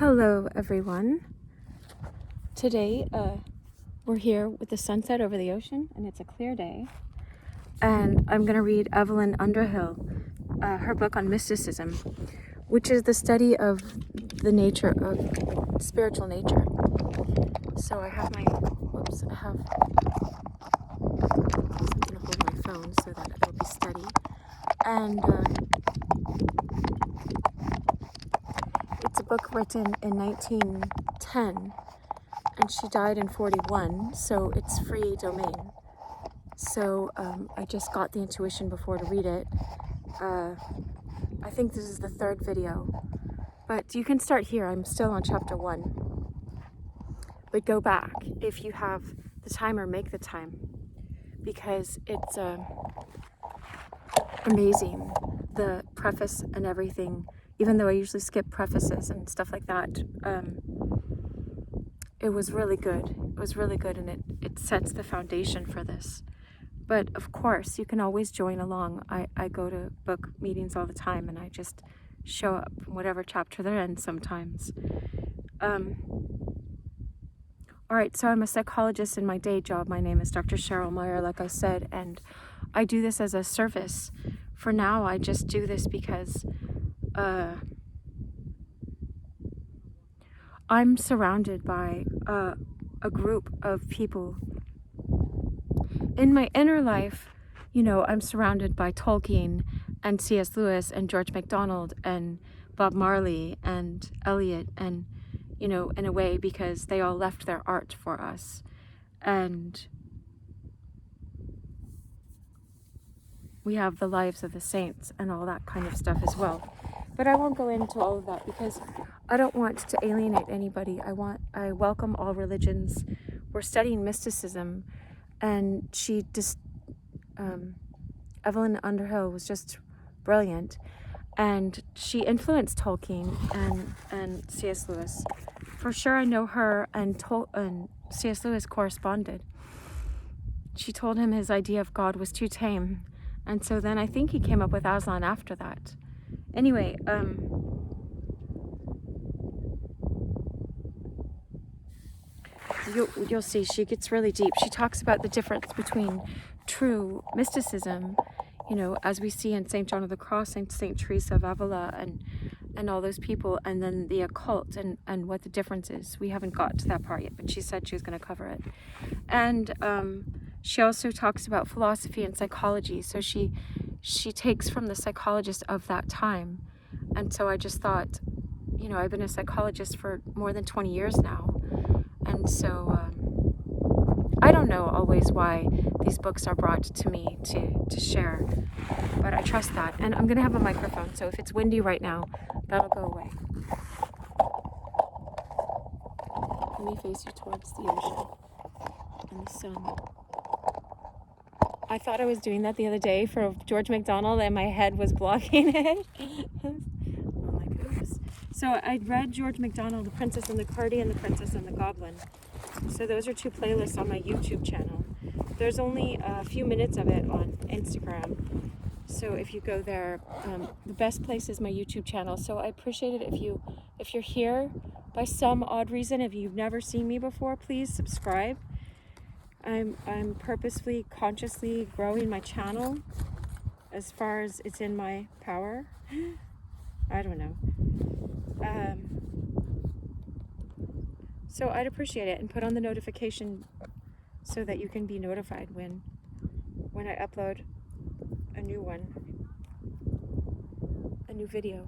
Hello everyone. Today we're here with the sunset over the ocean and it's a clear day, and I'm going to read Evelyn Underhill, her book on mysticism, which is the study of the nature of spiritual nature. So I have something to hold my phone so that it'll be steady, and it's a book written in 1910, and she died in 41, so it's free domain. So I just got the intuition before to read it. I think this is the third video, but you can start here. I'm still on chapter 1. But go back if you have the time, or make the time, because it's amazing, the preface and everything. Even though I usually skip prefaces and stuff like that, it was really good. It was really good, and it sets the foundation for this. But of course, you can always join along. I go to book meetings all the time, and I just show up from whatever chapter they're in sometimes. All right, so I'm a psychologist in my day job. My name is Dr. Cheryl Meyer, like I said, and I do this as a service. For now, I just do this because I'm surrounded by a group of people. In my inner life, I'm surrounded by Tolkien and C.S. Lewis and George MacDonald and Bob Marley and Eliot, and, in a way, because they all left their art for us. And we have the lives of the saints and all that kind of stuff as well. But I won't go into all of that because I don't want to alienate anybody. I welcome all religions. We're studying mysticism, and Evelyn Underhill was just brilliant, and she influenced Tolkien and C.S. Lewis. For sure, I know her and C.S. Lewis corresponded. She told him his idea of God was too tame, and so then I think he came up with Aslan after that. Anyway, you'll see she gets really deep. She talks about the difference between true mysticism, as we see in St. John of the Cross and St. Teresa of Avila and all those people, and then the occult and what the difference is. We haven't got to that part yet, but she said she was going to cover it. And she also talks about philosophy and psychology. So she takes from the psychologist of that time. And so I just thought, I've been a psychologist for more than 20 years now. And so I don't know always why these books are brought to me to share, but I trust that. And I'm going to have a microphone, so if it's windy right now, that'll go away. Let me face you towards the ocean and the sun. I thought I was doing that the other day for George MacDonald, and my head was blocking it. Oh my goodness. So I read George MacDonald, The Princess and the Cardi and The Princess and the Goblin. So those are 2 playlists on my YouTube channel. There's only a few minutes of it on Instagram. So if you go there, the best place is my YouTube channel. So I appreciate it if you're here by some odd reason. If you've never seen me before, please subscribe. I'm purposefully, consciously growing my channel as far as it's in my power. I don't know. So I'd appreciate it, and put on the notification so that you can be notified when I upload a new video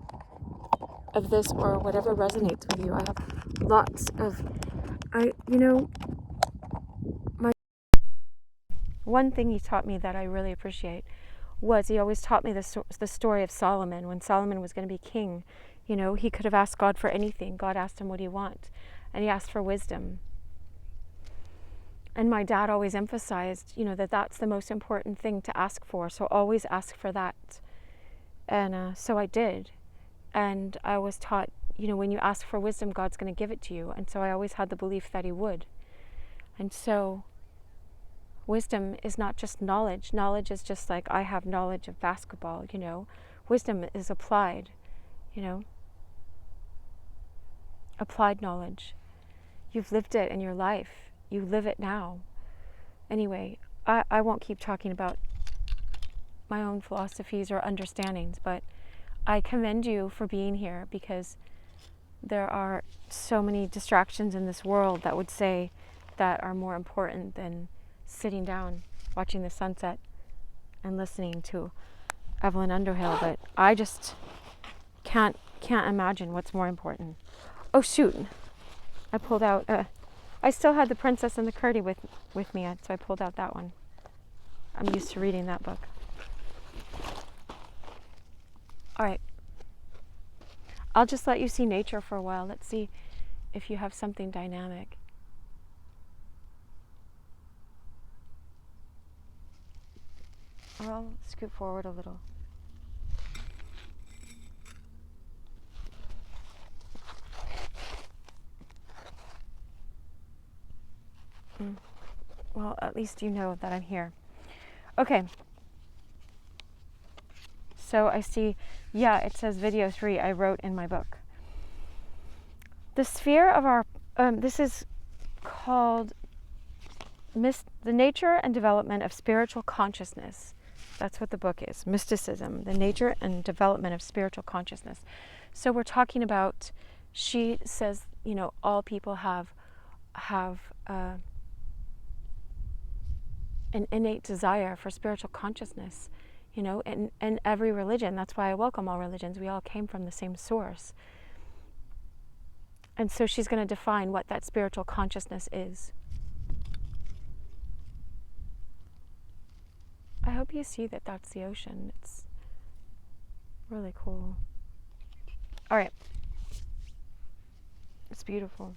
of this or whatever resonates with you. I have lots of, one thing he taught me that I really appreciate was he always taught me the story of Solomon. When Solomon was going to be king, he could have asked God for anything. God asked him, what do you want? And he asked for wisdom. And my dad always emphasized, that that's the most important thing to ask for. So always ask for that. And so I did. And I was taught, when you ask for wisdom, God's going to give it to you. And so I always had the belief that he would. And so wisdom is not just knowledge. Knowledge is just like I have knowledge of basketball, Wisdom is applied, applied knowledge. You've lived it in your life. You live it now. Anyway, I won't keep talking about my own philosophies or understandings, but I commend you for being here, because there are so many distractions in this world that would say that are more important than sitting down, watching the sunset, and listening to Evelyn Underhill. But I just can't imagine what's more important. Oh shoot! I pulled out. I still had The Princess and the Curdy with me, so I pulled out that one. I'm used to reading that book. All right. I'll just let you see nature for a while. Let's see if you have something dynamic. Or I'll scoot forward a little. Well, at least you know that I'm here. Okay. So I see, yeah, it says video 3 I wrote in my book. The sphere of our, this is called The Nature and Development of Spiritual Consciousness. That's what the book is. Mysticism, the nature and development of spiritual consciousness. So we're talking about, she says, all people have an innate desire for spiritual consciousness, in every religion. That's why I welcome all religions. We all came from the same source. And so she's going to define what that spiritual consciousness is. I hope you see that that's the ocean. It's really cool. All right. It's beautiful.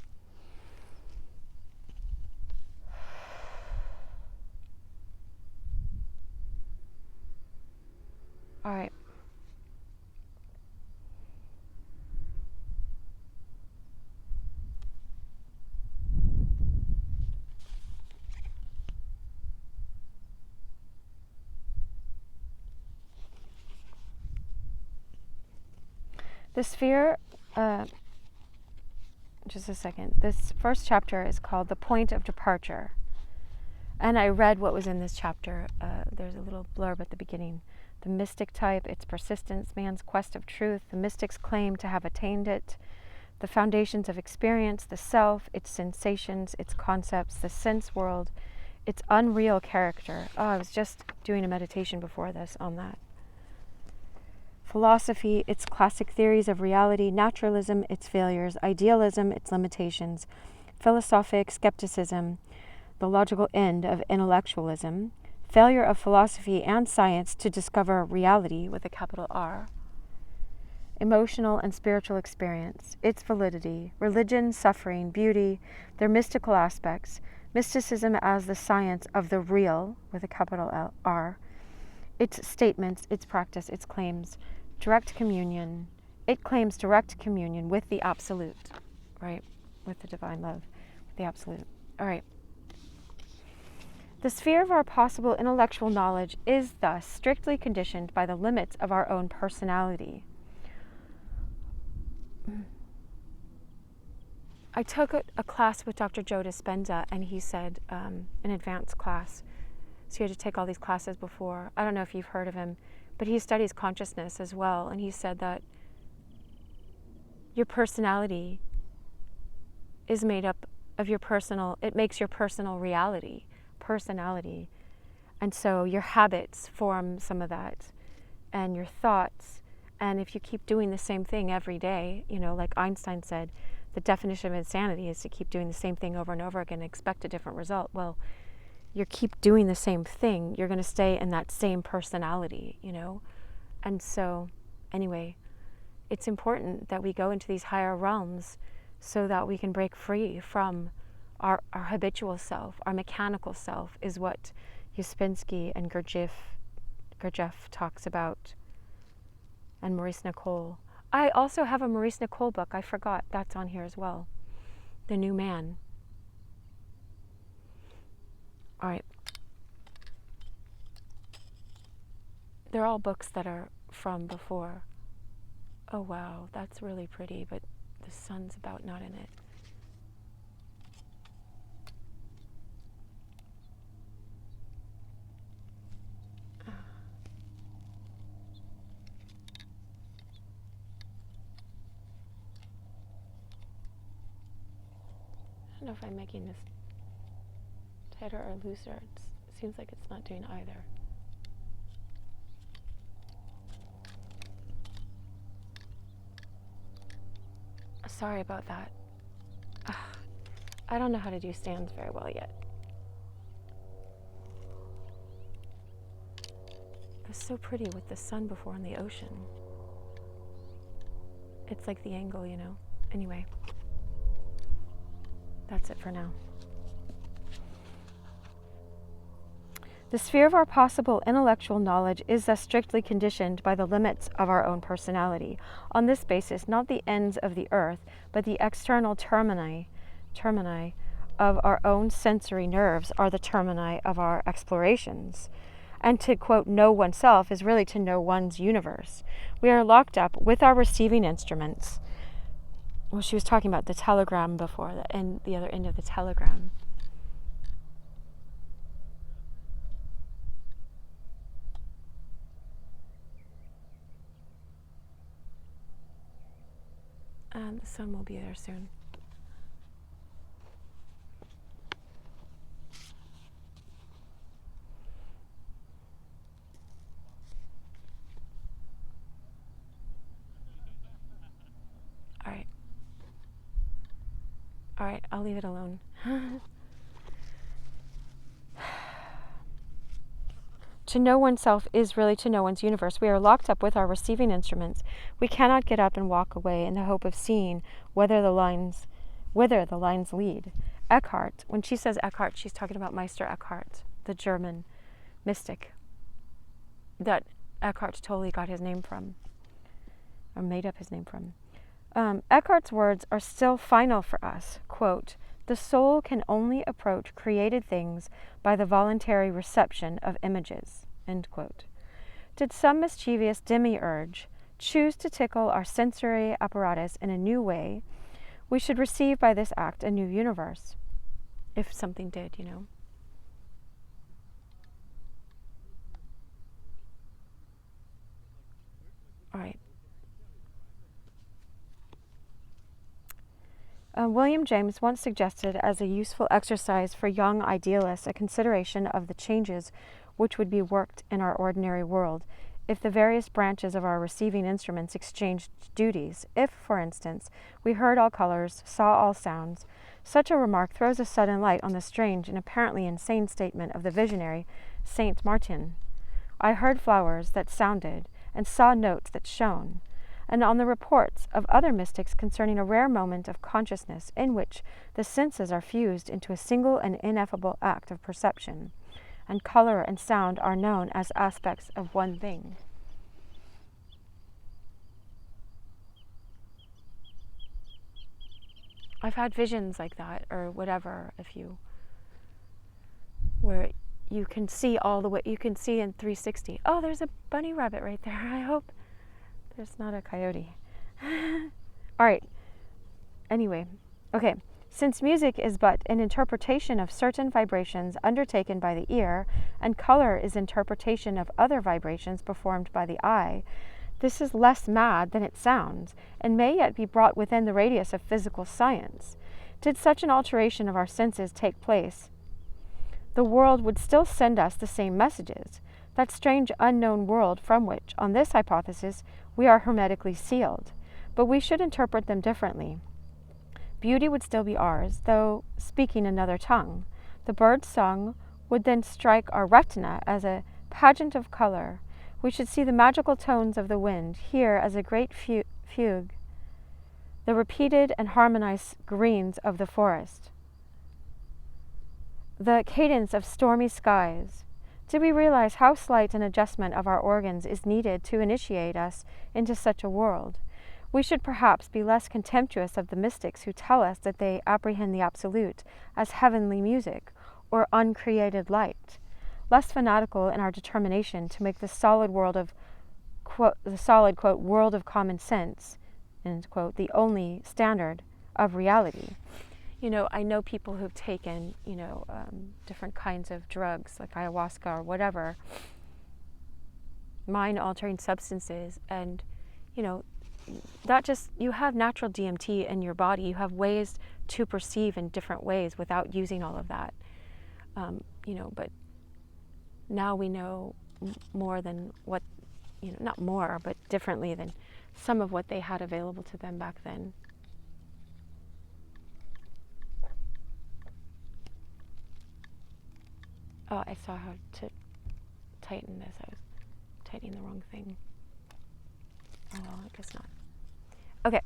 All right. The sphere, just a second. This first chapter is called The Point of Departure. And I read what was in this chapter. There's a little blurb at the beginning. The mystic type, its persistence, man's quest of truth, the mystic's claim to have attained it, the foundations of experience, the self, its sensations, its concepts, the sense world, its unreal character. Oh, I was just doing a meditation before this on that. Philosophy, its classic theories of reality, naturalism, its failures, idealism, its limitations, philosophic skepticism, the logical end of intellectualism, failure of philosophy and science to discover reality with a capital R, emotional and spiritual experience, its validity, religion, suffering, beauty, their mystical aspects, mysticism as the science of the real with a capital R, its statements, its practice, its claims, direct communion. It claims direct communion with the absolute, right? With the divine love, with the absolute. All right. The sphere of our possible intellectual knowledge is thus strictly conditioned by the limits of our own personality. I took a class with Dr. Joe Dispenza, and he said, an advanced class, so you had to take all these classes before. I don't know if you've heard of him, but he studies consciousness as well, and he said that your personality is made up of it makes your personal personality. And so your habits form some of that, and your thoughts. And if you keep doing the same thing every day, like Einstein said, the definition of insanity is to keep doing the same thing over and over again and expect a different result. Well, you keep doing the same thing, you're going to stay in that same personality, And so, anyway, it's important that we go into these higher realms so that we can break free from our habitual self. Our mechanical self is what Uspensky and Gurdjieff talks about, and Maurice Nicole. I also have a Maurice Nicole book. I forgot. That's on here as well. The New Man. All right. They're all books that are from before. Oh, wow. That's really pretty, but the sun's about not in it. I don't know if I'm making this tighter or looser. It seems like it's not doing either. Sorry about that. I don't know how to do stands very well yet. It's so pretty with the sun before on the ocean. It's like the angle, you know. Anyway, that's it for now. The sphere of our possible intellectual knowledge is thus strictly conditioned by the limits of our own personality. On this basis, not the ends of the earth, but the external termini of our own sensory nerves are the termini of our explorations. And to, quote, know oneself is really to know one's universe. We are locked up with our receiving instruments. Well, she was talking about the telegram before, and the other end of the telegram. And the sun will be there soon. All right, I'll leave it alone. To know oneself is really to know one's universe. We are locked up with our receiving instruments. We cannot get up and walk away in the hope of seeing whither the lines lead. Eckhart, when she says Eckhart, she's talking about Meister Eckhart, the German mystic that Eckhart totally got his name from, or made up his name from. Eckhart's words are still final for us. Quote, "The soul can only approach created things by the voluntary reception of images." End quote. Did some mischievous demiurge choose to tickle our sensory apparatus in a new way, we should receive by this act a new universe. If something did, you know. All right. William James once suggested as a useful exercise for young idealists a consideration of the changes which would be worked in our ordinary world if the various branches of our receiving instruments exchanged duties. If, for instance, we heard all colors, saw all sounds, such a remark throws a sudden light on the strange and apparently insane statement of the visionary Saint Martin. I heard flowers that sounded and saw notes that shone, and on the reports of other mystics concerning a rare moment of consciousness in which the senses are fused into a single and ineffable act of perception, and color and sound are known as aspects of one thing. I've had visions like that, or whatever, where you can see all the way, you can see in 360. Oh, there's a bunny rabbit right there. I hope there's not a coyote. All right. Anyway, okay. Since music is but an interpretation of certain vibrations undertaken by the ear, and color is interpretation of other vibrations performed by the eye, this is less mad than it sounds, and may yet be brought within the radius of physical science. Did such an alteration of our senses take place, the world would still send us the same messages, that strange unknown world from which, on this hypothesis, we are hermetically sealed, but we should interpret them differently. Beauty would still be ours, though speaking another tongue. The bird's song would then strike our retina as a pageant of color. We should see the magical tones of the wind, hear as a great fugue the repeated and harmonized greens of the forest, the cadence of stormy skies. Did we realize how slight an adjustment of our organs is needed to initiate us into such a world, we should perhaps be less contemptuous of the mystics who tell us that they apprehend the absolute as heavenly music or uncreated light, less fanatical in our determination to make the solid world of, quote, world of common sense, end quote, the only standard of reality. I know people who've taken, different kinds of drugs like ayahuasca or whatever, mind-altering substances, and, that just, you have natural DMT in your body. You have ways to perceive in different ways without using all of that. But now we know more than what, not more, but differently than some of what they had available to them back then. Oh, I saw how to tighten this. I was tightening the wrong thing. Oh, well, I guess not. Okay.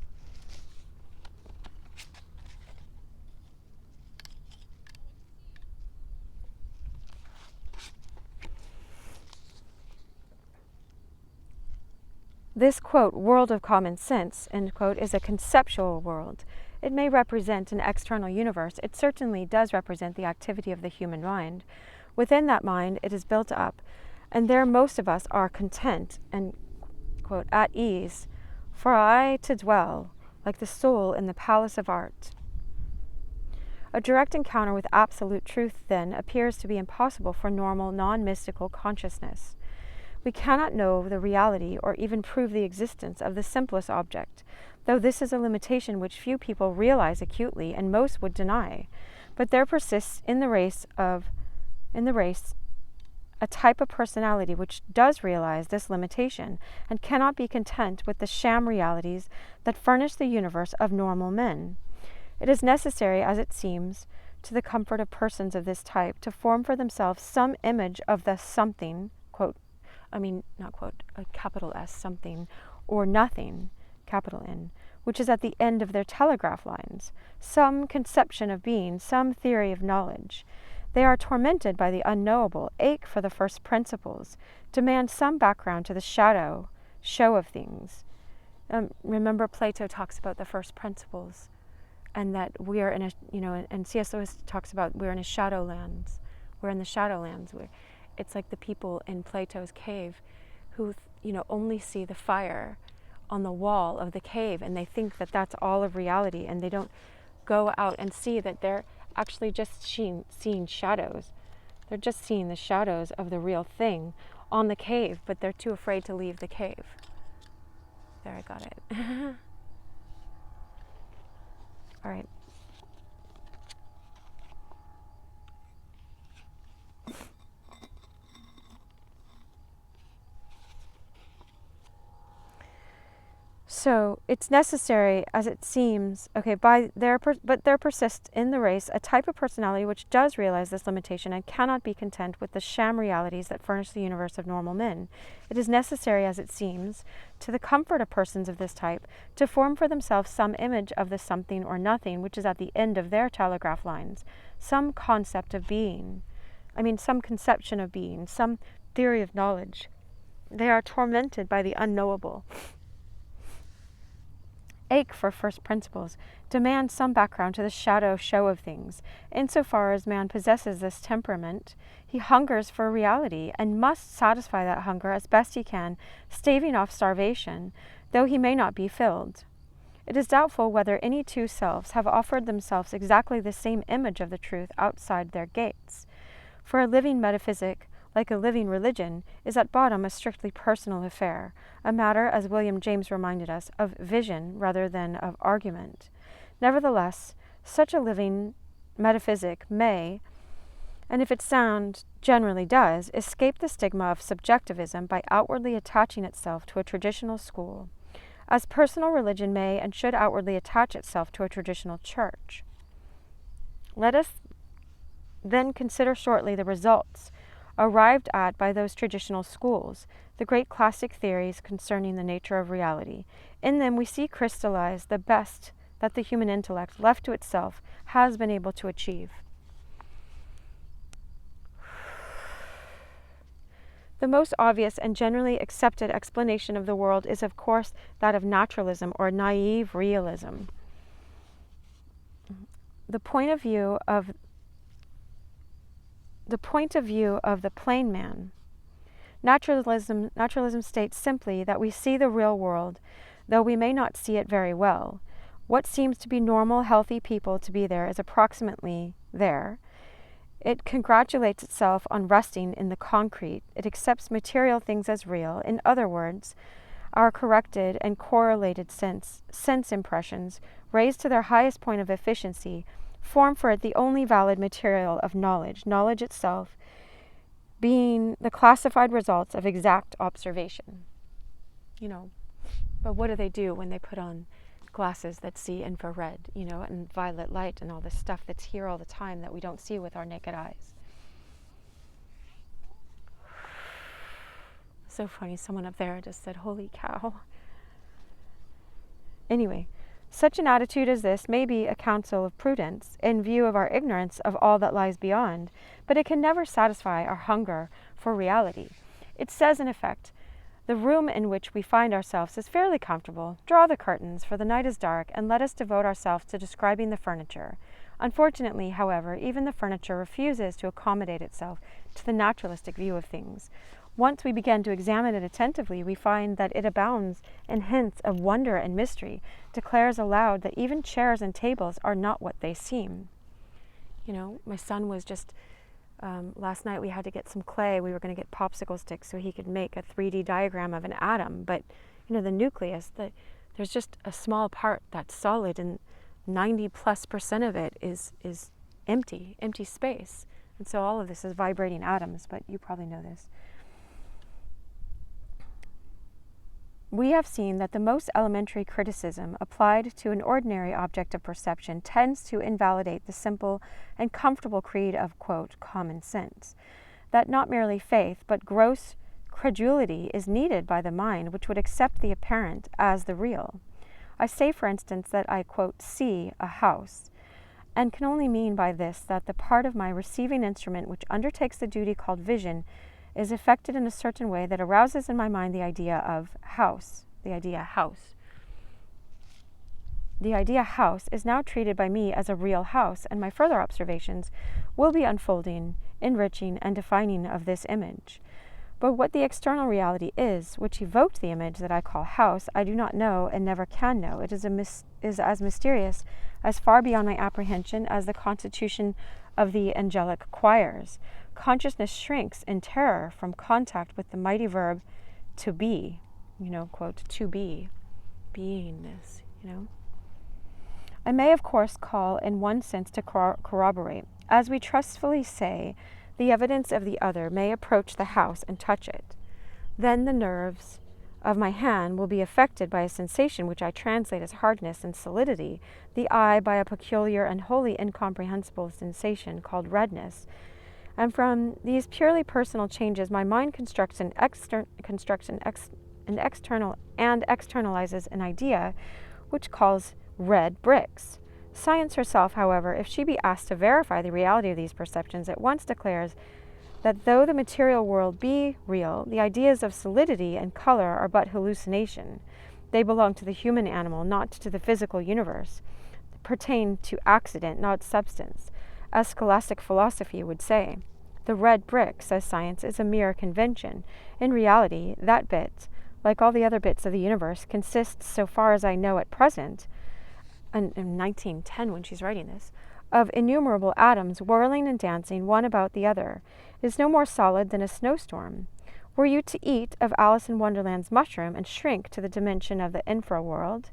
This, quote, world of common sense, end quote, is a conceptual world. It may represent an external universe. It certainly does represent the activity of the human mind. Within that mind, it is built up, and there most of us are content and, quote, at ease, for I to dwell, like the soul in the palace of art. A direct encounter with absolute truth, then, appears to be impossible for normal, non-mystical consciousness. We cannot know the reality or even prove the existence of the simplest object, though this is a limitation which few people realize acutely and most would deny. But there persists in the race a type of personality which does realize this limitation and cannot be content with the sham realities that furnish the universe of normal men. It is necessary, as it seems, to the comfort of persons of this type to form for themselves some image of the something, quote, not quote, a capital S, something, or nothing, capital N, which is at the end of their telegraph lines, some conception of being, some theory of knowledge. They are tormented by the unknowable, ache for the first principles, demand some background to the show of things. Remember, Plato talks about the first principles, and that we are in a, and C.S. Lewis talks about we're in a shadowlands. We're in the shadowlands where it's like the people in Plato's cave who, only see the fire on the wall of the cave, and they think that that's all of reality, and they don't go out and see that they're actually just seeing shadows. They're just seeing the shadows of the real thing on the cave, but they're too afraid to leave the cave. There, I got it. All right. So it's necessary, as it seems, but there persists in the race a type of personality which does realize this limitation and cannot be content with the sham realities that furnish the universe of normal men. It is necessary, as it seems, to the comfort of persons of this type to form for themselves some image of the something or nothing which is at the end of their telegraph lines, some concept of being, some conception of being, some theory of knowledge. They are tormented by the unknowable, ache for first principles, demand some background to the show of things. Insofar as man possesses this temperament, he hungers for reality and must satisfy that hunger as best he can, staving off starvation, though he may not be filled. It is doubtful whether any two selves have offered themselves exactly the same image of the truth outside their gates. For a living metaphysic, like a living religion, is at bottom a strictly personal affair, a matter, as William James reminded us, of vision rather than of argument. Nevertheless, such a living metaphysic may, and if its sound generally does, escape the stigma of subjectivism by outwardly attaching itself to a traditional school, as personal religion may and should outwardly attach itself to a traditional church. Let us then consider shortly the results arrived at by those traditional schools, the great classic theories concerning the nature of reality. In them we see crystallized the best that the human intellect, left to itself, has been able to achieve. The most obvious and generally accepted explanation of the world is, of course, that of naturalism or naive realism. The point of view of the plain man. Naturalism states simply that we see the real world, though we may not see it very well. What seems to be normal, healthy people to be there is approximately there. It congratulates itself on resting in the concrete. It accepts material things as real. In other words, our corrected and correlated sense impressions, raised to their highest point of efficiency, form for it the only valid material of knowledge, knowledge itself being the classified results of exact observation. But what do they do when they put on glasses that see infrared, and violet light and all this stuff that's here all the time that we don't see with our naked eyes? So funny, someone up there just said, "Holy cow." Anyway, such an attitude as this may be a counsel of prudence in view of our ignorance of all that lies beyond, but it can never satisfy our hunger for reality. It says, in effect, the room in which we find ourselves is fairly comfortable. Draw the curtains, for the night is dark, and let us devote ourselves to describing the furniture. Unfortunately, however, even the furniture refuses to accommodate itself to the naturalistic view of things. Once we begin to examine it attentively, we find that it abounds in hints of wonder and mystery, declares aloud that even chairs and tables are not what they seem. My son was just, last night we had to get some clay. We were going to get popsicle sticks so he could make a 3D diagram of an atom. But, the nucleus, there's just a small part that's solid, and 90+% of it is empty space. And so all of this is vibrating atoms, but you probably know this. We have seen that the most elementary criticism applied to an ordinary object of perception tends to invalidate the simple and comfortable creed of, quote, common sense, that not merely faith, but gross credulity is needed by the mind which would accept the apparent as the real. I say, for instance, that I, quote, see a house, and can only mean by this that the part of my receiving instrument which undertakes the duty called vision is effected in a certain way that arouses in my mind the idea of house. The idea house is now treated by me as a real house, and my further observations will be unfolding, enriching, and defining of this image. But what the external reality is, which evoked the image that I call house, I do not know and never can know. It is as mysterious, as far beyond my apprehension as the constitution of the angelic choirs. Consciousness shrinks in terror from contact with the mighty verb to be, quote, to be, beingness, I may, of course, call in one sense to corroborate. As we trustfully say, the evidence of the other may approach the house and touch it. Then the nerves of my hand will be affected by a sensation which I translate as hardness and solidity, the eye by a peculiar and wholly incomprehensible sensation called redness. And from these purely personal changes, my mind constructs an external and externalizes an idea which calls red bricks. Science herself, however, if she be asked to verify the reality of these perceptions, at once declares that though the material world be real, the ideas of solidity and color are but hallucination. They belong to the human animal, not to the physical universe, pertain to accident, not substance. As scholastic philosophy would say, the red brick, says science, is a mere convention. In reality, that bit, like all the other bits of the universe, consists, so far as I know at present, in 1910 when she's writing this, of innumerable atoms whirling and dancing one about the other. It is no more solid than a snowstorm. Were you to eat of Alice in Wonderland's mushroom and shrink to the dimension of the infra-world,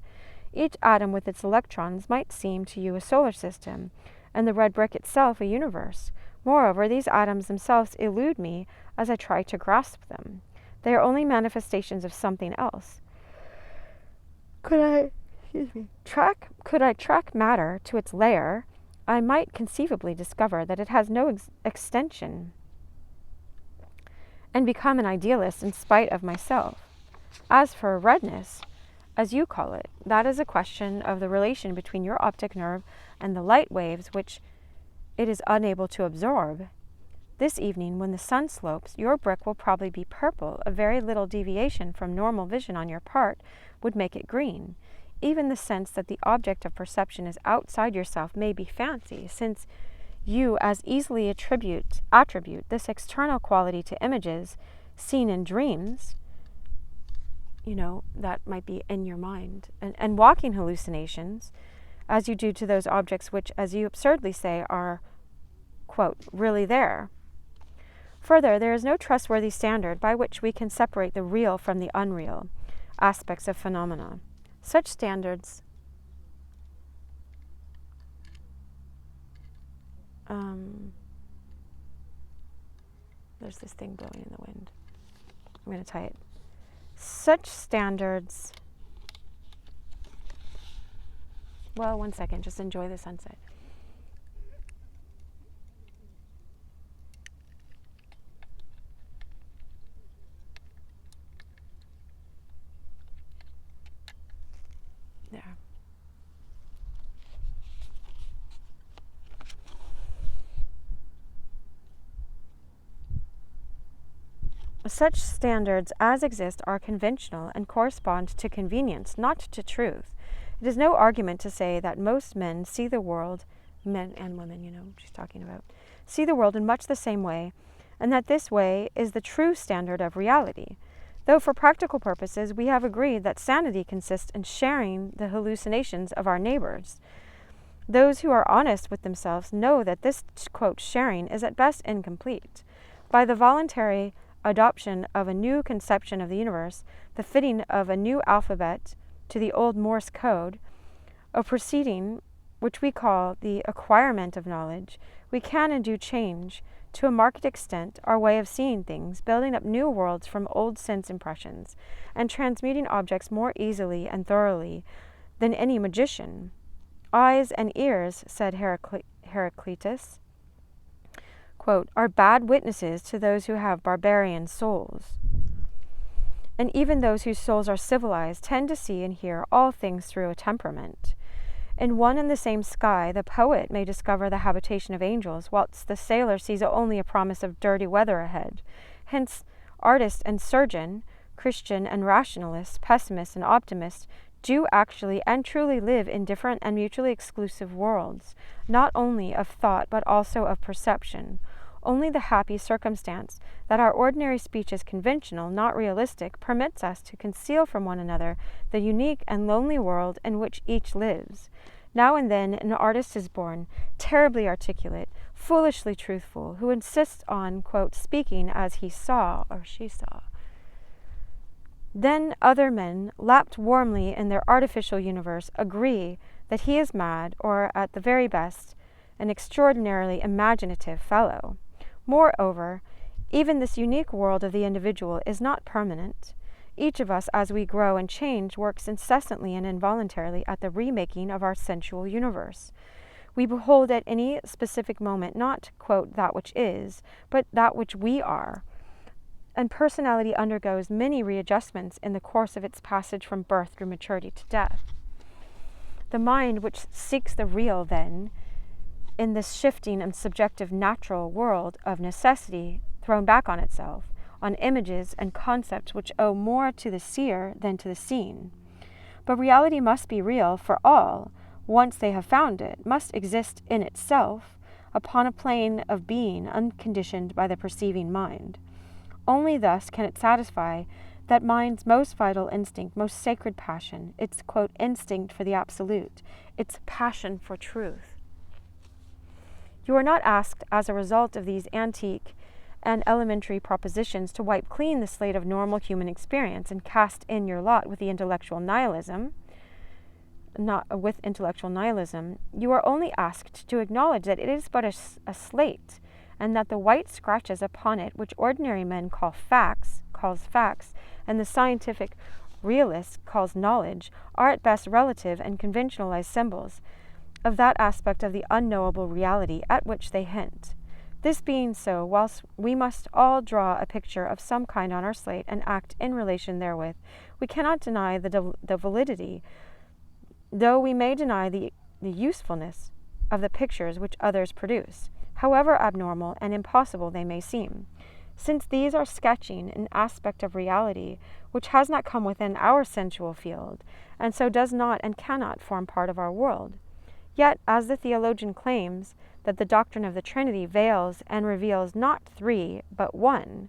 each atom with its electrons might seem to you a solar system, and the red brick itself a universe. Moreover, these atoms themselves elude me as I try to grasp them. They are only manifestations of something else. Could I track matter to its lair, I might conceivably discover that it has no extension and become an idealist in spite of myself. As for redness, as you call it, that is a question of the relation between your optic nerve and the light waves which it is unable to absorb. This evening, when the sun slopes, your brick will probably be purple. A very little deviation from normal vision on your part would make it green. Even the sense that the object of perception is outside yourself may be fancy, since you as easily attribute this external quality to images seen in dreams. that might be in your mind. And walking hallucinations, as you do to those objects which, as you absurdly say, are, quote, really there. Further, there is no trustworthy standard by which we can separate the real from the unreal aspects of phenomena. Such standards there's this thing blowing in the wind. I'm going to tie it. Such standards, well, one second, just enjoy the sunset. There. Such standards as exist are conventional and correspond to convenience, not to truth. It is no argument to say that most men see the world, men and women, she's talking about, see the world in much the same way, and that this way is the true standard of reality. Though for practical purposes we have agreed that sanity consists in sharing the hallucinations of our neighbors. Those who are honest with themselves know that this, quote, sharing is at best incomplete. By the voluntary adoption of a new conception of the universe, the fitting of a new alphabet to the old Morse code, a proceeding which we call the acquirement of knowledge, we can and do change, to a marked extent, our way of seeing things, building up new worlds from old sense impressions, and transmuting objects more easily and thoroughly than any magician. Eyes and ears, said Heraclitus, quote, are bad witnesses to those who have barbarian souls. And even those whose souls are civilized tend to see and hear all things through a temperament. In one and the same sky, the poet may discover the habitation of angels, whilst the sailor sees only a promise of dirty weather ahead. Hence, artist and surgeon, Christian and rationalist, pessimist and optimist, do actually and truly live in different and mutually exclusive worlds, not only of thought but also of perception. Only the happy circumstance that our ordinary speech is conventional, not realistic, permits us to conceal from one another the unique and lonely world in which each lives. Now and then an artist is born, terribly articulate, foolishly truthful, who insists on, quote, speaking as he saw or she saw. Then other men, lapped warmly in their artificial universe, agree that he is mad, or, at the very best, an extraordinarily imaginative fellow. Moreover, even this unique world of the individual is not permanent. Each of us, as we grow and change, works incessantly and involuntarily at the remaking of our sensual universe. We behold at any specific moment not, quote, that which is, but that which we are. And personality undergoes many readjustments in the course of its passage from birth through maturity to death. The mind which seeks the real, then, in this shifting and subjective natural world of necessity thrown back on itself, on images and concepts which owe more to the seer than to the seen. But reality must be real for all, once they have found it, must exist in itself, upon a plane of being unconditioned by the perceiving mind. Only thus can it satisfy that mind's most vital instinct, most sacred passion, its, quote, instinct for the absolute, its passion for truth. You are not asked, as a result of these antique and elementary propositions, to wipe clean the slate of normal human experience and cast in your lot with the intellectual nihilism. Not with intellectual nihilism. You are only asked to acknowledge that it is but a slate, and that the white scratches upon it, which ordinary men calls facts, and the scientific realist calls knowledge, are at best relative and conventionalized symbols of that aspect of the unknowable reality at which they hint. This being so, whilst we must all draw a picture of some kind on our slate and act in relation therewith, we cannot deny the validity, though we may deny the usefulness of the pictures which others produce, however abnormal and impossible they may seem, since these are sketching an aspect of reality which has not come within our sensual field, and so does not and cannot form part of our world. Yet, as the theologian claims that the doctrine of the Trinity veils and reveals not three, but one,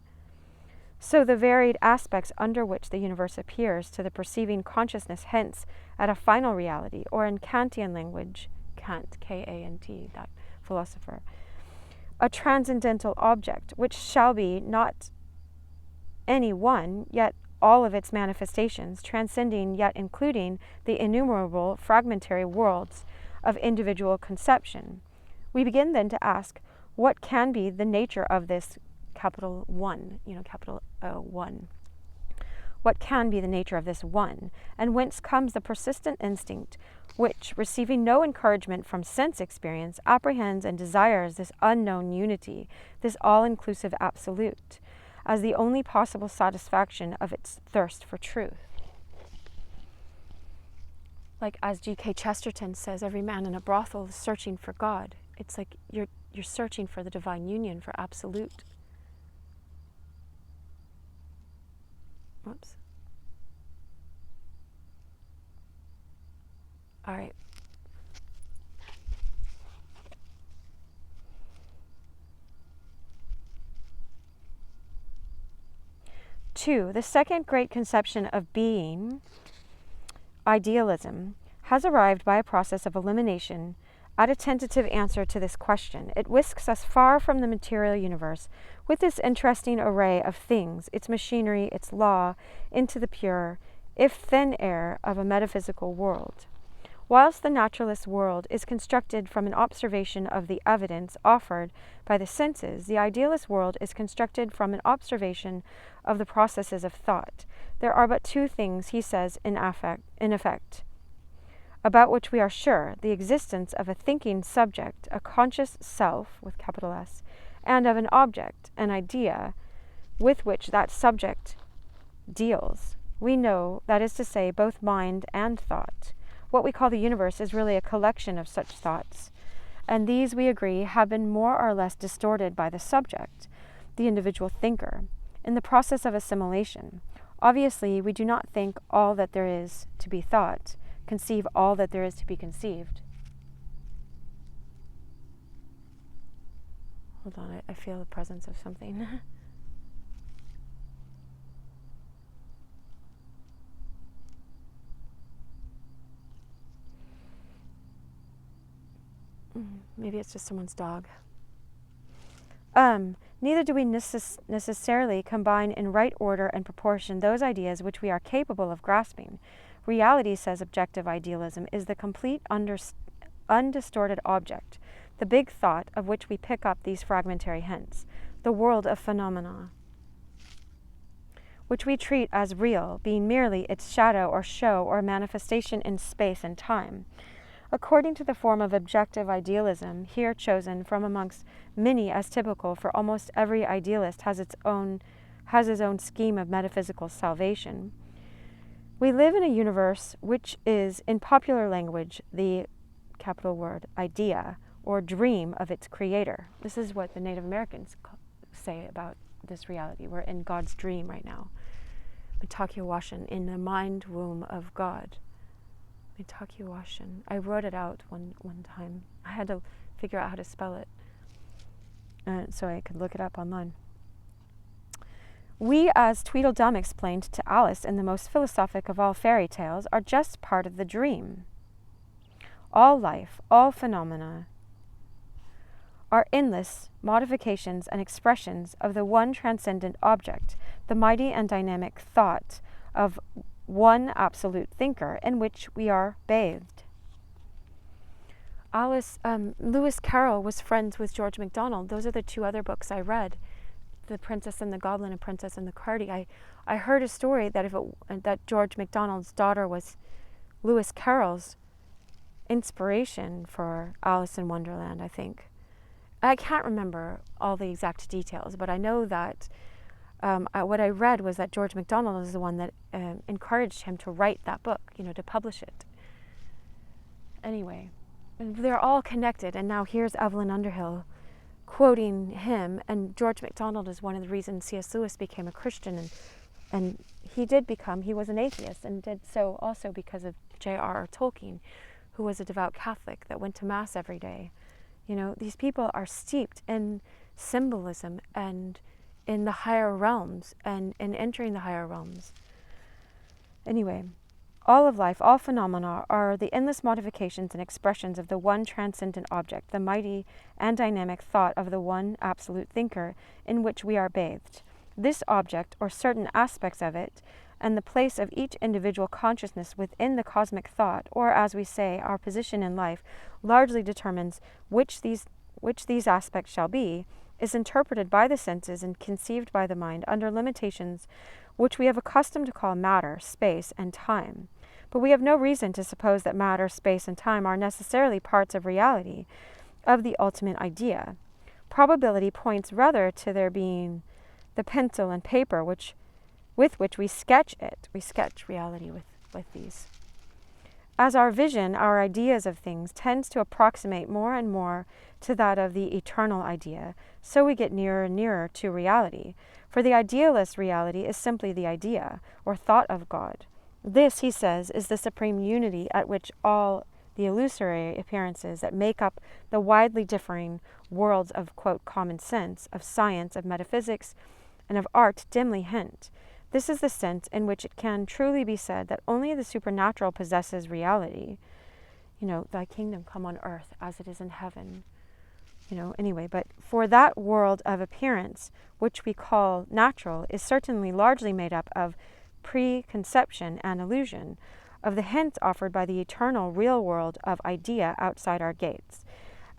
So the varied aspects under which the universe appears to the perceiving consciousness hints at a final reality, or in Kantian language, Kant, K-A-N-T, that philosopher, a transcendental object, which shall be not any one, yet all of its manifestations, transcending yet including the innumerable fragmentary worlds of individual conception. We begin then to ask, what can be the nature of this capital One, capital One? What can be the nature of this One? And whence comes the persistent instinct which, receiving no encouragement from sense experience, apprehends and desires this unknown unity, this all-inclusive absolute, as the only possible satisfaction of its thirst for truth? Like as G.K. Chesterton says, every man in a brothel is searching for God. It's like you're searching for the divine union, for absolute. Whoops. All right. Two, the second great conception of being, idealism, has arrived by a process of elimination at a tentative answer to this question. It whisks us far from the material universe with this interesting array of things, its machinery, its law, into the pure, if thin air of a metaphysical world. Whilst the naturalist world is constructed from an observation of the evidence offered by the senses, the idealist world is constructed from an observation of the processes of thought. There are but two things, he says, in effect, about which we are sure: the existence of a thinking subject, a conscious self, with capital S, and of an object, an idea, with which that subject deals. We know, that is to say, both mind and thought. What we call the universe is really a collection of such thoughts, and these, we agree, have been more or less distorted by the subject, the individual thinker, in the process of assimilation. Obviously, we do not think all that there is to be thought, conceive all that there is to be conceived. Hold on, I feel the presence of something. Maybe it's just someone's dog. Neither do we necessarily combine in right order and proportion those ideas which we are capable of grasping. Reality, says objective idealism, is the complete undistorted object, the big thought of which we pick up these fragmentary hints, the world of phenomena, which we treat as real, being merely its shadow or show or manifestation in space and time. According to the form of objective idealism, here chosen from amongst many as typical, for almost every idealist has his own scheme of metaphysical salvation, we live in a universe which is, in popular language, the capital word idea or dream of its creator. This is what the Native Americans say about this reality. We're in God's dream right now. Mitakiwashin, in the mind womb of God. Mitakiwashin. I wrote it out one time. I had to figure out how to spell it so I could look it up online. We, as Tweedledum explained to Alice in the most philosophic of all fairy tales, are just part of the dream. All life, all phenomena, are endless modifications and expressions of the one transcendent object, the mighty and dynamic thought of one absolute thinker in which we are bathed. Lewis Carroll was friends with George MacDonald. Those are the two other books I read, The Princess and the Goblin and Princess and the Cardi. I heard a story that that George MacDonald's daughter was Lewis Carroll's inspiration for Alice in Wonderland, I think. I can't remember all the exact details, but I know that what I read was that George MacDonald is the one that encouraged him to write that book, to publish it. Anyway, they're all connected, and now here's Evelyn Underhill quoting him, and George MacDonald is one of the reasons C.S. Lewis became a Christian, and he was an atheist, and did so also because of JRR Tolkien, who was a devout Catholic that went to Mass every day. These people are steeped in symbolism and in the higher realms and entering the higher realms. Anyway, all of life, all phenomena are the endless modifications and expressions of the one transcendent object, the mighty and dynamic thought of the one absolute thinker in which we are bathed. This object, or certain aspects of it, and the place of each individual consciousness within the cosmic thought, or as we say, our position in life, largely determines which these aspects shall be, is interpreted by the senses and conceived by the mind under limitations which we have accustomed to call matter, space, and time. But we have no reason to suppose that matter, space, and time are necessarily parts of reality, of the ultimate idea. Probability points rather to their being the pencil and paper with which we sketch it. We sketch reality with these. As our vision, our ideas of things, tends to approximate more and more to that of the eternal idea, so we get nearer and nearer to reality. For the idealist reality is simply the idea, or thought of God. This, he says, is the supreme unity at which all the illusory appearances that make up the widely differing worlds of, quote, common sense, of science, of metaphysics, and of art dimly hint. This is the sense in which it can truly be said that only the supernatural possesses reality. Thy kingdom come on earth as it is in heaven. Anyway, but for that world of appearance, which we call natural, is certainly largely made up of preconception and illusion, of the hints offered by the eternal real world of idea outside our gates,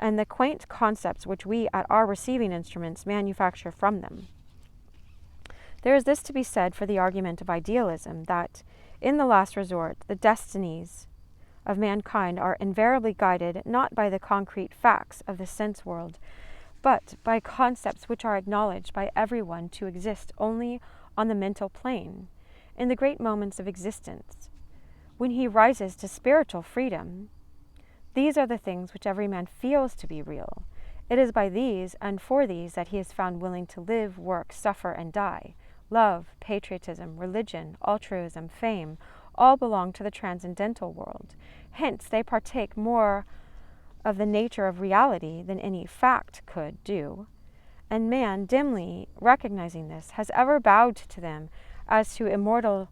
and the quaint concepts which we at our receiving instruments manufacture from them. There is this to be said for the argument of idealism, that, in the last resort, the destinies of mankind are invariably guided not by the concrete facts of the sense world, but by concepts which are acknowledged by everyone to exist only on the mental plane, in the great moments of existence, when he rises to spiritual freedom. These are the things which every man feels to be real. It is by these and for these that he is found willing to live, work, suffer, and die. Love, patriotism, religion, altruism, fame, all belong to the transcendental world. Hence, they partake more of the nature of reality than any fact could do. And man, dimly recognizing this, has ever bowed to them as to immortal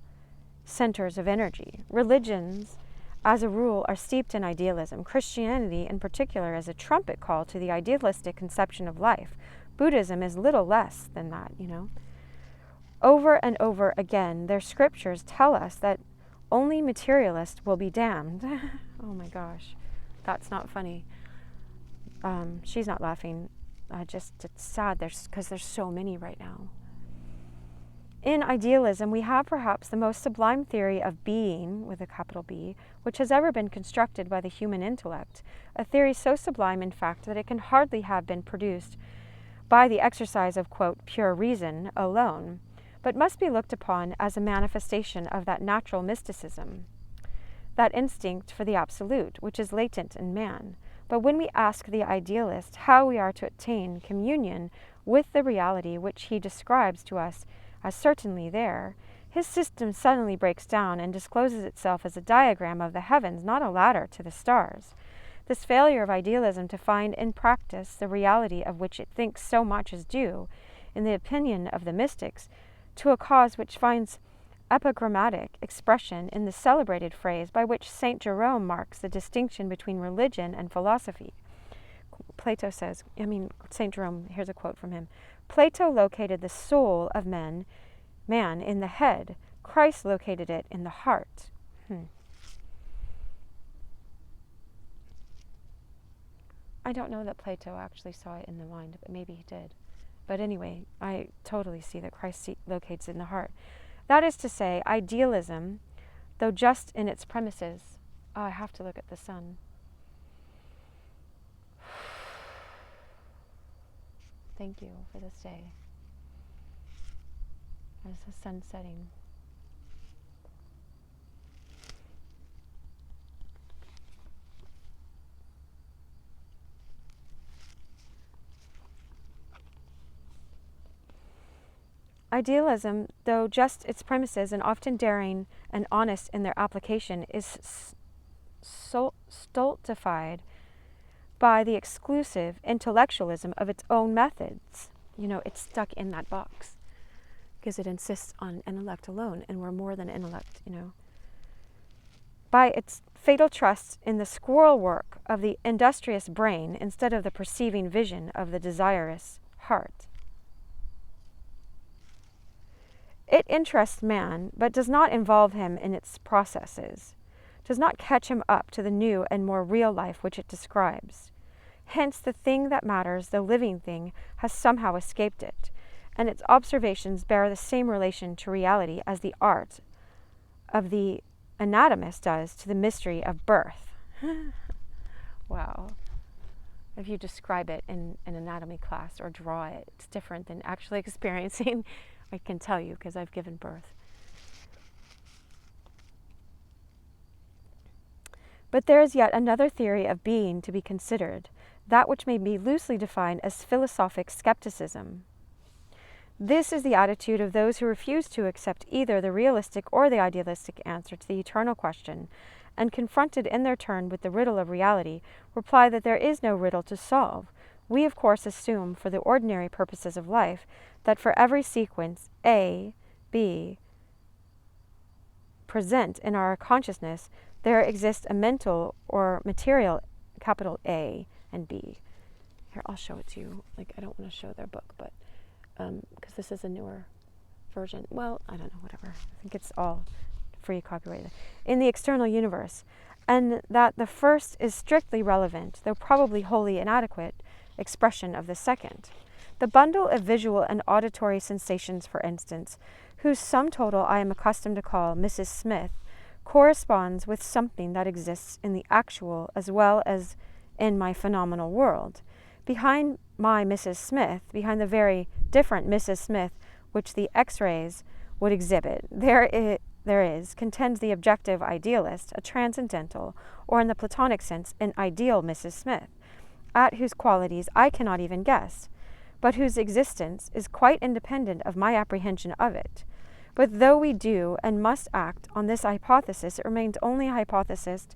centers of energy. Religions, as a rule, are steeped in idealism. Christianity, in particular, is a trumpet call to the idealistic conception of life. Buddhism is little less than that, Over and over again, their scriptures tell us that only materialists will be damned. Oh my gosh, that's not funny. She's not laughing. It's sad because there's so many right now. In idealism, we have perhaps the most sublime theory of being, with a capital B, which has ever been constructed by the human intellect, a theory so sublime, in fact, that it can hardly have been produced by the exercise of, quote, pure reason alone, but must be looked upon as a manifestation of that natural mysticism, that instinct for the absolute, which is latent in man. But when we ask the idealist how we are to attain communion with the reality which he describes to us as certainly there, his system suddenly breaks down and discloses itself as a diagram of the heavens, not a ladder to the stars. This failure of idealism to find in practice the reality of which it thinks so much is due, in the opinion of the mystics, to a cause which finds epigrammatic expression in the celebrated phrase by which St. Jerome marks the distinction between religion and philosophy. Plato says, St. Jerome, here's a quote from him, Plato located the soul of man in the head. Christ located it in the heart. I don't know that Plato actually saw it in the mind, but maybe he did. But anyway, I totally see that Christ locates it in the heart. That is to say, idealism, though just in its premises, I have to look at the sun. Thank you for this day. As the sun setting. Idealism, though just its premises and often daring and honest in their application, is stultified by the exclusive intellectualism of its own methods. it's stuck in that box because it insists on intellect alone, and we're more than intellect, By its fatal trust in the squirrel work of the industrious brain instead of the perceiving vision of the desirous heart. It interests man, but does not involve him in its processes, does not catch him up to the new and more real life which it describes. Hence, the thing that matters, the living thing, has somehow escaped it, and its observations bear the same relation to reality as the art of the anatomist does to the mystery of birth. Wow. If you describe it in an anatomy class or draw it, it's different than actually experiencing. I can tell you because I've given birth. But there is yet another theory of being to be considered, that which may be loosely defined as philosophic skepticism. This is the attitude of those who refuse to accept either the realistic or the idealistic answer to the eternal question, and confronted in their turn with the riddle of reality, reply that there is no riddle to solve. We, of course, assume, for the ordinary purposes of life, that for every sequence A, B, present in our consciousness, there exists a mental or material, capital A and B. Here, I'll show it to you. I don't want to show their book, but because this is a newer version. Well, I don't know, whatever. I think it's all free copyright. In the external universe, and that the first is strictly relevant, though probably wholly inadequate, expression of the second. The bundle of visual and auditory sensations, for instance, whose sum total I am accustomed to call Mrs. Smith, corresponds with something that exists in the actual as well as in my phenomenal world. Behind my Mrs. Smith, behind the very different Mrs. Smith which the X-rays would exhibit, there is, contends the objective idealist, a transcendental, or in the Platonic sense, an ideal Mrs. Smith, at whose qualities I cannot even guess, but whose existence is quite independent of my apprehension of it. But though we do and must act on this hypothesis, it remains only a hypothesis,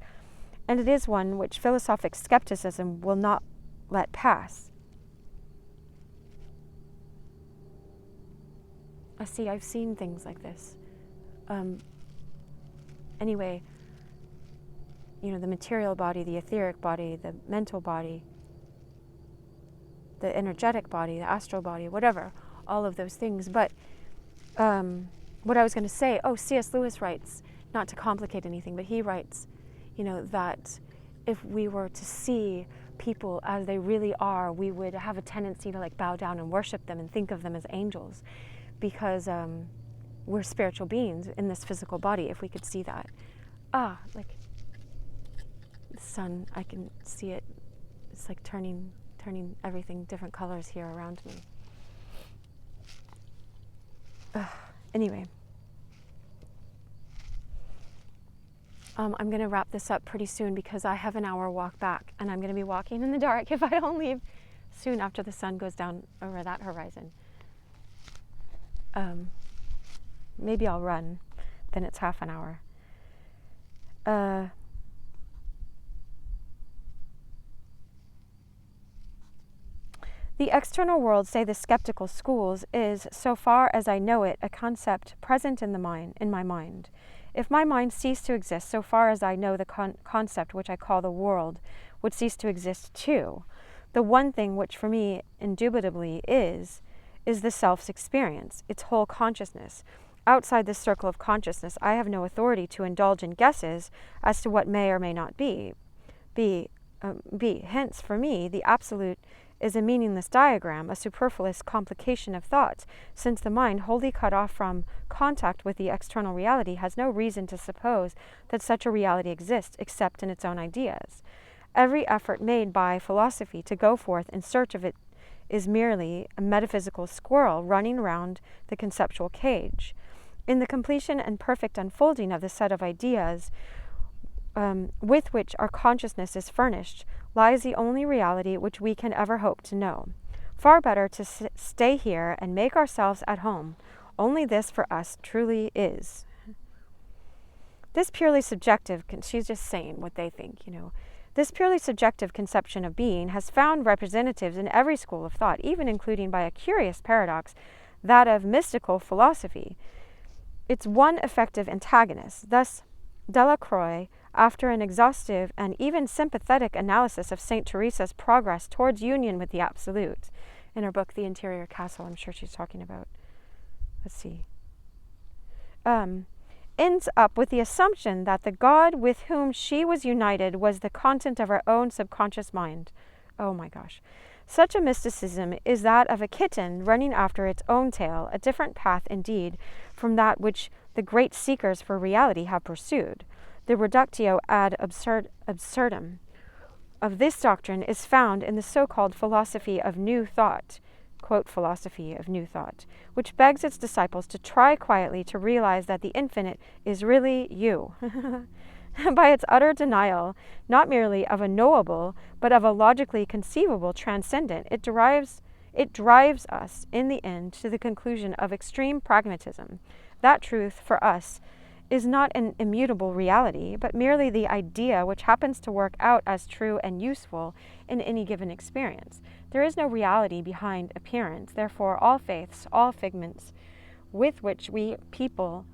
and it is one which philosophic skepticism will not let pass. I've seen things like this. Anyway, the material body, the etheric body, the mental body, the energetic body, the astral body, whatever, all of those things. But what I was going to say, C.S. Lewis writes, not to complicate anything, but he writes, that if we were to see people as they really are, we would have a tendency to bow down and worship them and think of them as angels, because we're spiritual beings in this physical body. If we could see that, the sun, I can see it. It's turning everything different colors here around me. Anyway, I'm going to wrap this up pretty soon because I have an hour walk back, and I'm going to be walking in the dark if I don't leave soon after the sun goes down over that horizon. Maybe I'll run, then it's half an hour. The external world, say the skeptical schools, is, so far as I know it, a concept present in my mind. If my mind ceased to exist, so far as I know the concept which I call the world would cease to exist too. The one thing which for me indubitably is the self's experience, its whole consciousness. Outside this circle of consciousness, I have no authority to indulge in guesses as to what may or may not be. Hence, for me, the absolute is a meaningless diagram, a superfluous complication of thoughts, since the mind, wholly cut off from contact with the external reality, has no reason to suppose that such a reality exists except in its own ideas. Every effort made by philosophy to go forth in search of it is merely a metaphysical squirrel running round the conceptual cage. In the completion and perfect unfolding of the set of ideas with which our consciousness is furnished lies the only reality which we can ever hope to know. Far better to stay here and make ourselves at home. Only this for us truly is. This purely subjective, she's just saying what they think, This purely subjective conception of being has found representatives in every school of thought, even including, by a curious paradox, that of mystical philosophy, its one effective antagonist. Thus, Delacroix, after an exhaustive and even sympathetic analysis of St. Teresa's progress towards union with the Absolute, in her book, The Interior Castle, I'm sure she's talking about, ends up with the assumption that the God with whom she was united was the content of her own subconscious mind. Oh my gosh. Such a mysticism is that of a kitten running after its own tail, a different path indeed from that which the great seekers for reality have pursued. The reductio ad absurdum of this doctrine is found in the so-called philosophy of New Thought, quote, philosophy of New Thought, which begs its disciples to try quietly to realize that the infinite is really you. By its utter denial, not merely of a knowable, but of a logically conceivable transcendent, it drives us, in the end, to the conclusion of extreme pragmatism. That truth, for us, is not an immutable reality, but merely the idea which happens to work out as true and useful in any given experience. There is no reality behind appearance. Therefore, all faiths, all figments with which we people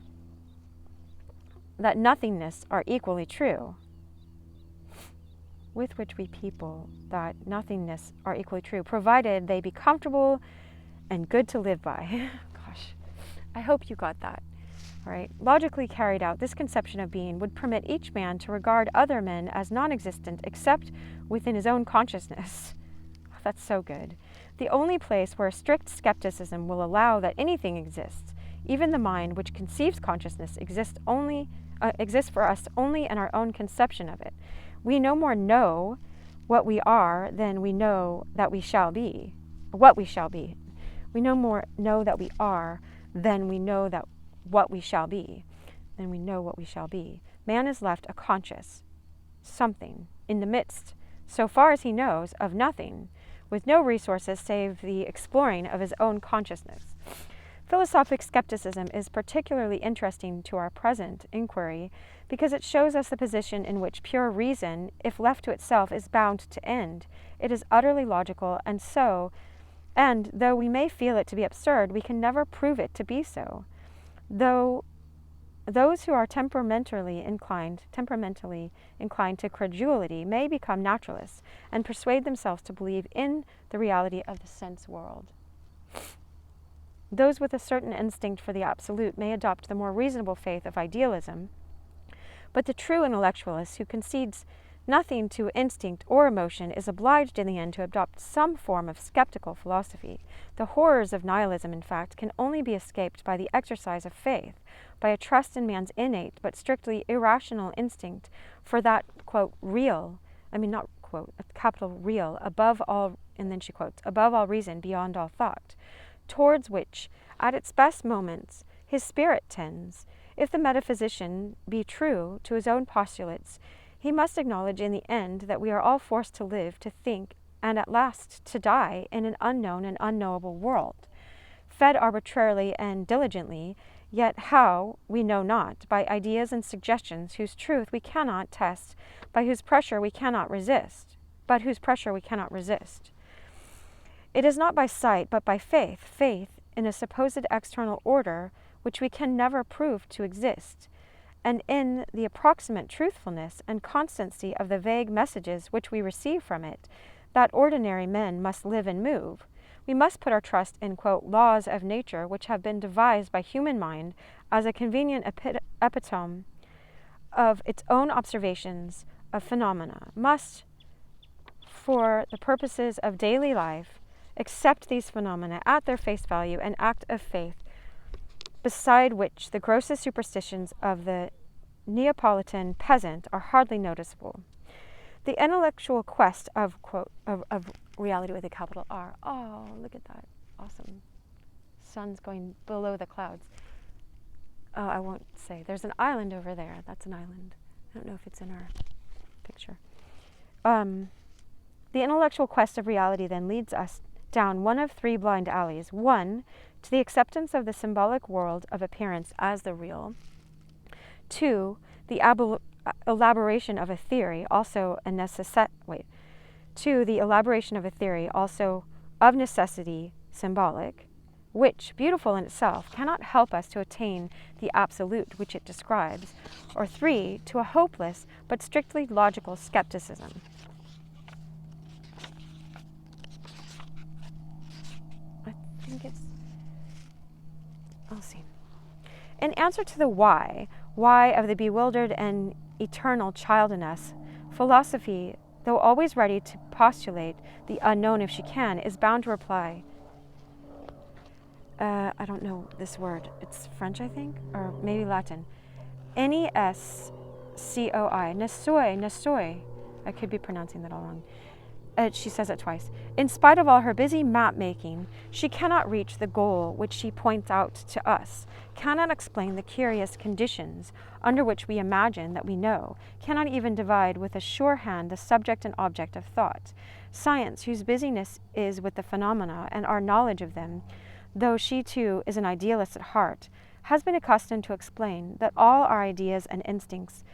that nothingness are equally true. With which we people that nothingness are equally true, provided they be comfortable and good to live by. Gosh, I hope you got that. All right. Logically carried out, this conception of being would permit each man to regard other men as non-existent except within his own consciousness. Oh, that's so good. The only place where strict skepticism will allow that anything exists, even the mind which conceives consciousness, exists for us only in our own conception of it. We no more know what we are than we know that we shall be. What we shall be. We no more know that we are than we know that what we shall be. Then we know what we shall be. Man is left a conscious something in the midst, so far as he knows, of nothing, with no resources save the exploring of his own consciousness. Philosophic skepticism is particularly interesting to our present inquiry because it shows us the position in which pure reason, if left to itself, is bound to end. It is utterly logical, and though we may feel it to be absurd, we can never prove it to be so. Though those who are temperamentally inclined to credulity may become naturalists and persuade themselves to believe in the reality of the sense world. Those with a certain instinct for the absolute may adopt the more reasonable faith of idealism, but the true intellectualist who concedes nothing to instinct or emotion is obliged in the end to adopt some form of skeptical philosophy. The horrors of nihilism, in fact, can only be escaped by the exercise of faith, by a trust in man's innate but strictly irrational instinct for that, quote, real, not quote, a capital real, above all, and then she quotes, above all reason, beyond all thought, towards which, at its best moments, his spirit tends. If the metaphysician be true to his own postulates, he must acknowledge in the end that we are all forced to live, to think, and at last to die in an unknown and unknowable world, fed arbitrarily and diligently, yet how, we know not, by ideas and suggestions whose truth we cannot test, by whose pressure we cannot resist. It is not by sight, but by faith in a supposed external order which we can never prove to exist, and in the approximate truthfulness and constancy of the vague messages which we receive from it, that ordinary men must live and move. We must put our trust in, quote, laws of nature which have been devised by human mind as a convenient epitome of its own observations of phenomena, must, for the purposes of daily life, accept these phenomena at their face value and act of faith, beside which the grossest superstitions of the Neapolitan peasant are hardly noticeable. The intellectual quest of, quote, of reality with a capital R. Oh, look at that. Awesome. Sun's going below the clouds. Oh, I won't say. There's an island over there. That's an island. I don't know if it's in our picture. The intellectual quest of reality then leads us down one of three blind alleys. 1, to the acceptance of the symbolic world of appearance as the real. 2, the elaboration of a theory also a the elaboration of a theory also of necessity symbolic, which, beautiful in itself, cannot help us to attain the absolute which it describes, or 3, to a hopeless but strictly logical skepticism. I think I'll see. In answer to the why of the bewildered and eternal child in us, philosophy, though always ready to postulate the unknown if she can, is bound to reply, I don't know this word. It's French, I think, or maybe Latin. Nescoi, nesoi. I could be pronouncing that all wrong. She says it twice. In spite of all her busy map-making, she cannot reach the goal which she points out to us, cannot explain the curious conditions under which we imagine that we know, cannot even divide with a sure hand the subject and object of thought. Science, whose busyness is with the phenomena and our knowledge of them, though she too is an idealist at heart, has been accustomed to explain that all our ideas and instincts.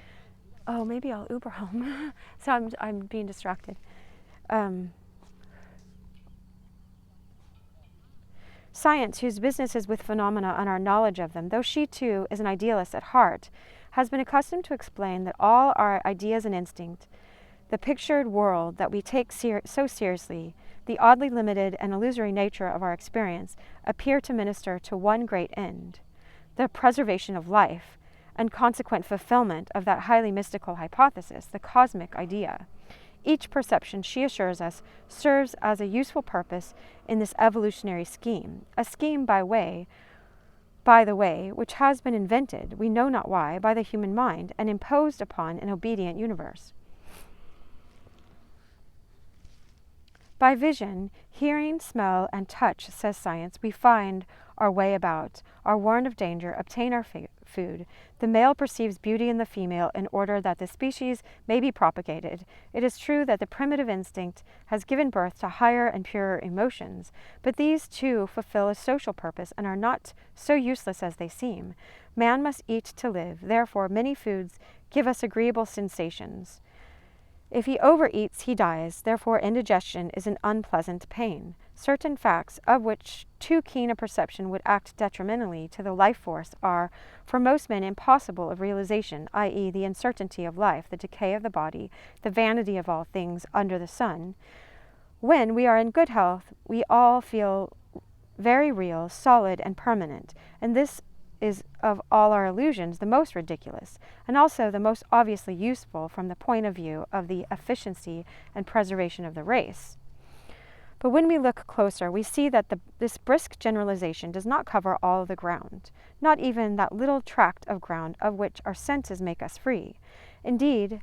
Oh, maybe I'll Uber home. So I'm being distracted. Science, whose business is with phenomena and our knowledge of them, though she too is an idealist at heart, has been accustomed to explain that all our ideas and instinct, the pictured world that we take so seriously, the oddly limited and illusory nature of our experience, appear to minister to one great end, the preservation of life, and consequent fulfillment of that highly mystical hypothesis, the cosmic idea. Each perception, she assures us, serves as a useful purpose in this evolutionary scheme, a scheme by the way, which has been invented, we know not why, by the human mind, and imposed upon an obedient universe. By vision, hearing, smell, and touch, says science, we find our way about, are warned of danger, obtain our food. The male perceives beauty in the female in order that the species may be propagated. It is true that the primitive instinct has given birth to higher and purer emotions, but these too fulfill a social purpose and are not so useless as they seem. Man must eat to live, therefore many foods give us agreeable sensations. If he overeats, he dies, therefore indigestion is an unpleasant pain. Certain facts, of which too keen a perception would act detrimentally to the life force, are, for most men, impossible of realization, i.e. the uncertainty of life, the decay of the body, the vanity of all things under the sun. When we are in good health, we all feel very real, solid, and permanent, and this is of all our illusions the most ridiculous, and also the most obviously useful from the point of view of the efficiency and preservation of the race. But when we look closer, we see that this brisk generalization does not cover all the ground, not even that little tract of ground of which our senses make us free. Indeed,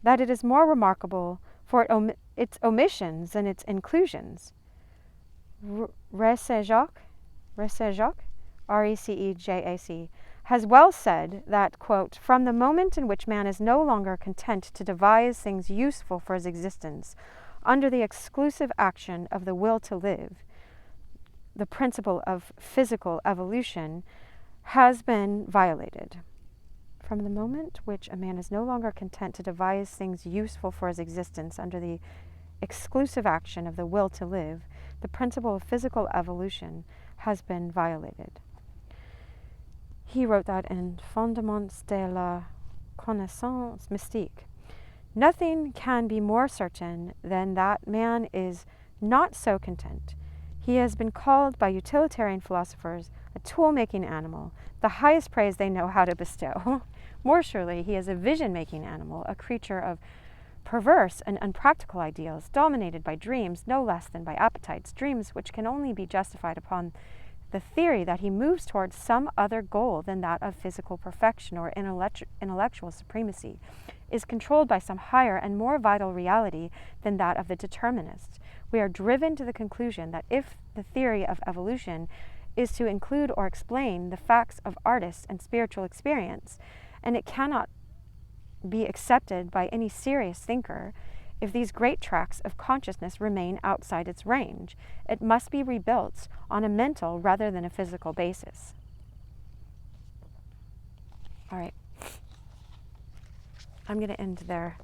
that it is more remarkable for its omissions than its inclusions. Recejac, Recejac, has well said that, quote, from the moment in which man is no longer content to devise things useful for his existence, under the exclusive action of the will to live, the principle of physical evolution has been violated. From the moment which a man is no longer content to devise things useful for his existence under the exclusive action of the will to live, the principle of physical evolution has been violated. He wrote that in Fondements de la Connaissance Mystique. Nothing can be more certain than that man is not so content. He has been called by utilitarian philosophers a tool-making animal, the highest praise they know how to bestow. More surely, he is a vision-making animal, a creature of perverse and unpractical ideals, dominated by dreams no less than by appetites, dreams which can only be justified upon the theory that he moves towards some other goal than that of physical perfection or intellectual supremacy, is controlled by some higher and more vital reality than that of the determinist. We are driven to the conclusion that if the theory of evolution is to include or explain the facts of artist and spiritual experience, and it cannot be accepted by any serious thinker, if these great tracts of consciousness remain outside its range, it must be rebuilt on a mental rather than a physical basis. All right. I'm going to end there.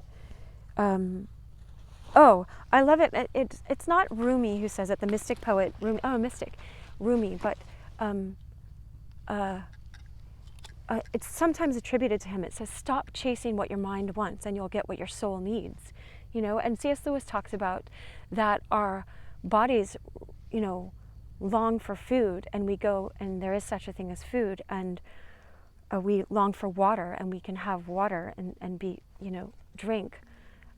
Oh, I love it. It's not Rumi who says it, the mystic poet, Rumi, Rumi, but it's sometimes attributed to him. It says, stop chasing what your mind wants and you'll get what your soul needs. You know, and C.S. Lewis talks about that our bodies, you know, long for food, and we go, and there is such a thing as food, and we long for water, and we can have water and be, you know, drink.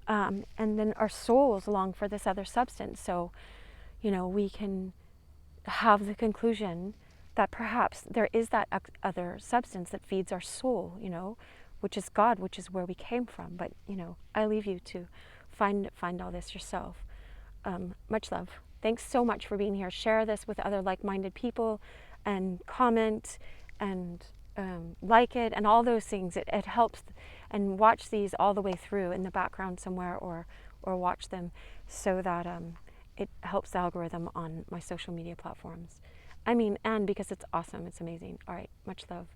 And then our souls long for this other substance. So, you know, we can have the conclusion that perhaps there is that other substance that feeds our soul, you know, which is God, which is where we came from. But, you know, I leave you to find all this yourself. Much love. Thanks so much for being here. Share this with other like-minded people and comment and like it and all those things. It helps. And watch these all the way through in the background somewhere, or watch them so that it helps the algorithm on my social media platforms. I mean, and because it's awesome, it's amazing. All right, much love.